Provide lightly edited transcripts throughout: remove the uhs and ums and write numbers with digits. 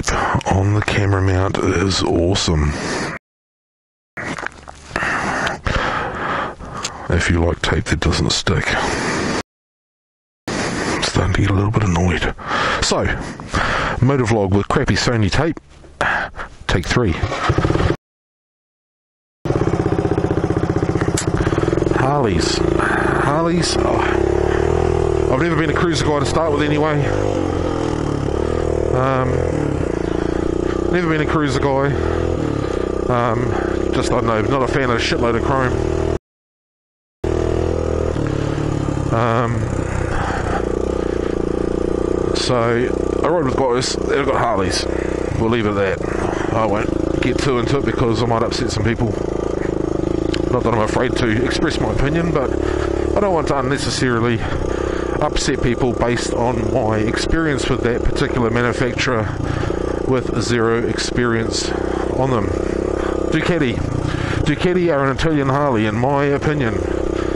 tape on the camera mount is awesome. If you like tape that doesn't stick. I'm starting to get a little bit annoyed. So, motovlog with crappy Sony tape. Take 3. Harleys. Oh, I've never been a cruiser guy to start with anyway. Never been a cruiser guy. Just, I don't know, not a fan of a shitload of chrome. So, I ride with guys that have got Harleys. We'll leave it at that. I won't get too into it because I might upset some people. Not that I'm afraid to express my opinion, but I don't want to unnecessarily upset people based on my experience with that particular manufacturer with zero experience on them. Ducati are an Italian Harley in my opinion.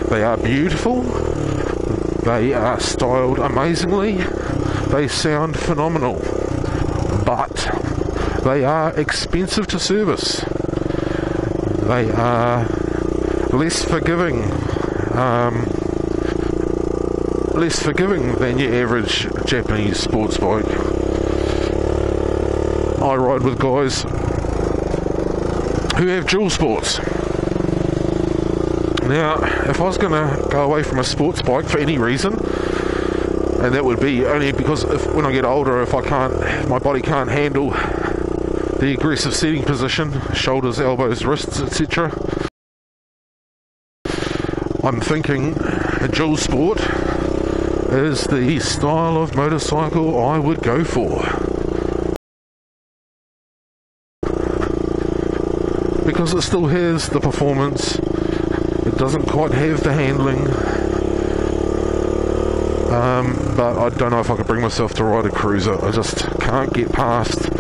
They are beautiful, they are styled amazingly, they sound phenomenal, but they are expensive to service. They are less forgiving than your average Japanese sports bike. I ride with guys who have dual sports. Now, if I was going to go away from a sports bike for any reason, and that would be only because when I get older, if my body can't handle the aggressive seating position, shoulders, elbows, wrists, etc. I'm thinking a dual sport is the style of motorcycle I would go for. Because it still has the performance, it doesn't quite have the handling, but I don't know if I could bring myself to ride a cruiser. I just can't get past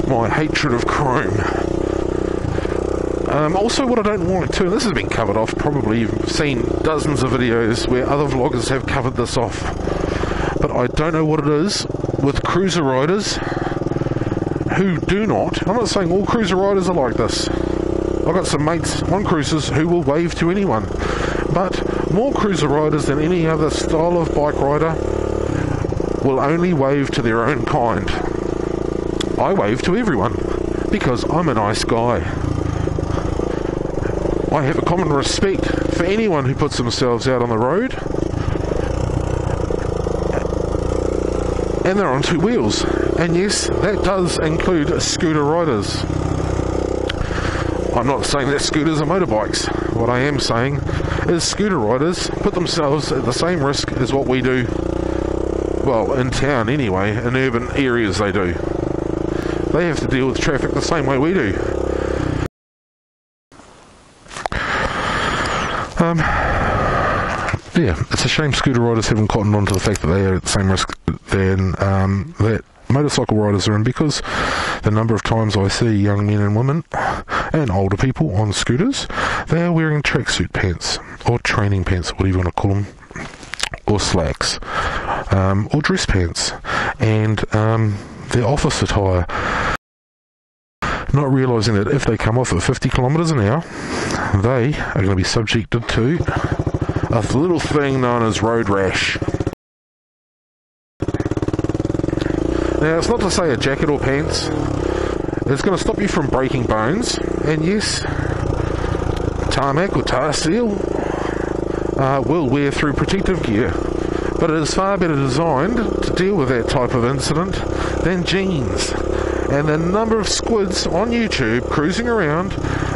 my hatred of chrome. Also, what I don't like too, and this has been covered off, probably you've seen dozens of videos where other vloggers have covered this off, but I don't know what it is with cruiser riders who do not, I'm not saying all cruiser riders are like this, I've got some mates on cruisers who will wave to anyone, but more cruiser riders than any other style of bike rider will only wave to their own kind. I wave to everyone because I'm a nice guy. I have a common respect for anyone who puts themselves out on the road and they're on 2 wheels. And yes, that does include scooter riders. I'm not saying that scooters are motorbikes. What I am saying is scooter riders put themselves at the same risk as what we do, well, in town anyway, in urban areas they do. They have to deal with traffic the same way we do. Yeah, it's a shame scooter riders haven't cottoned on to the fact that they are at the same risk than that motorcycle riders are in, because the number of times I see young men and women and older people on scooters, they are wearing tracksuit pants, or training pants, whatever you want to call them, or slacks, or dress pants, and their office attire, not realising that if they come off at 50 kilometres an hour, they are going to be subjected to a little thing known as road rash. Now, it's not to say a jacket or pants is going to stop you from breaking bones, and yes, tarmac or tar seal will wear through protective gear, but it is far better designed to deal with that type of incident than jeans. And the number of squids on YouTube cruising around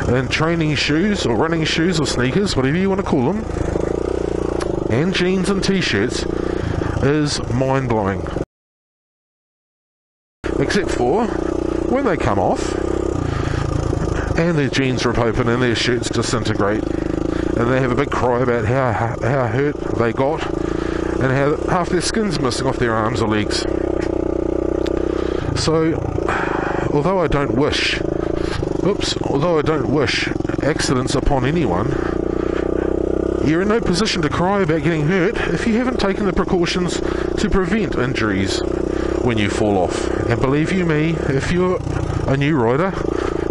in training shoes or running shoes or sneakers, whatever you want to call them, and jeans and t-shirts is mind-blowing. Except for when they come off and their jeans rip open and their shirts disintegrate and they have a big cry about how hurt they got and how half their skin's missing off their arms or legs. So, although I don't wish accidents upon anyone, you're in no position to cry about getting hurt if you haven't taken the precautions to prevent injuries when you fall off And believe you me, if you're a new rider,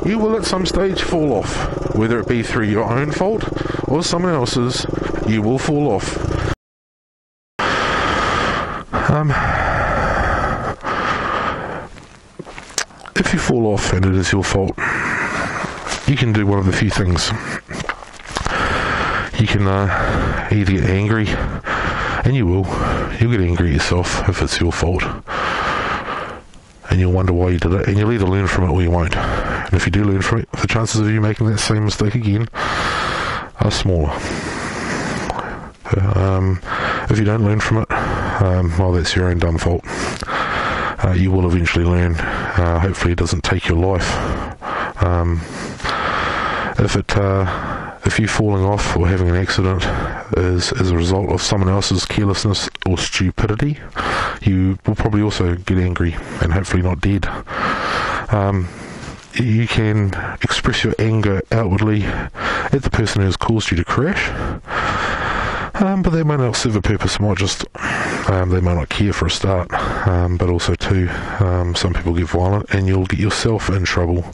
you will at some stage fall off. Whether it be through your own fault or someone else's, you will fall off. If you fall off and it is your fault, you can do one of the few things. You can either get angry, and you'll get angry at yourself if it's your fault, and you'll wonder why you did it, and you'll either learn from it or you won't. And if you do learn from it, the chances of you making that same mistake again are smaller. If you don't learn from it, well, that's your own dumb fault. You will eventually learn. Hopefully it doesn't take your life. If you falling off or having an accident is as a result of someone else's carelessness or stupidity, you will probably also get angry and hopefully not dead. You can express your anger outwardly at the person who has caused you to crash, but they may not serve a purpose. It might just they may not care for a start, but also too, some people get violent and you'll get yourself in trouble.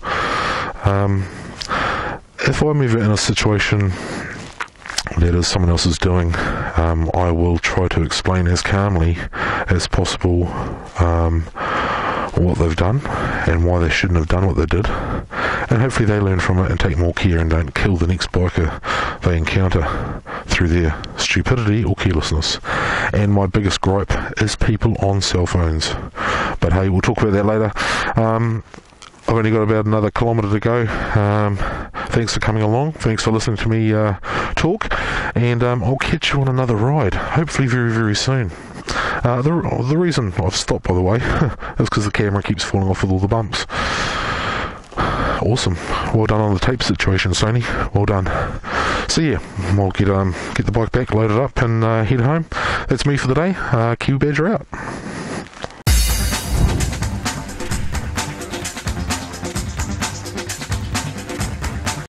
If I'm ever in a situation that is someone else is doing, I will try to explain as calmly as possible what they've done and why they shouldn't have done what they did, and hopefully they learn from it and take more care and don't kill the next biker they encounter through their stupidity or carelessness. And my biggest gripe is people on cell phones, but hey, we'll talk about that later. I've only got about another kilometre to go. Thanks for coming along. Thanks for listening to me talk. And I'll catch you on another ride, hopefully very, very soon. The reason I've stopped, by the way, is because the camera keeps falling off with all the bumps. Awesome. Well done on the tape situation, Sony. Well done. So yeah, we'll get the bike back, load it up, and head home. That's me for the day. Q Badger out.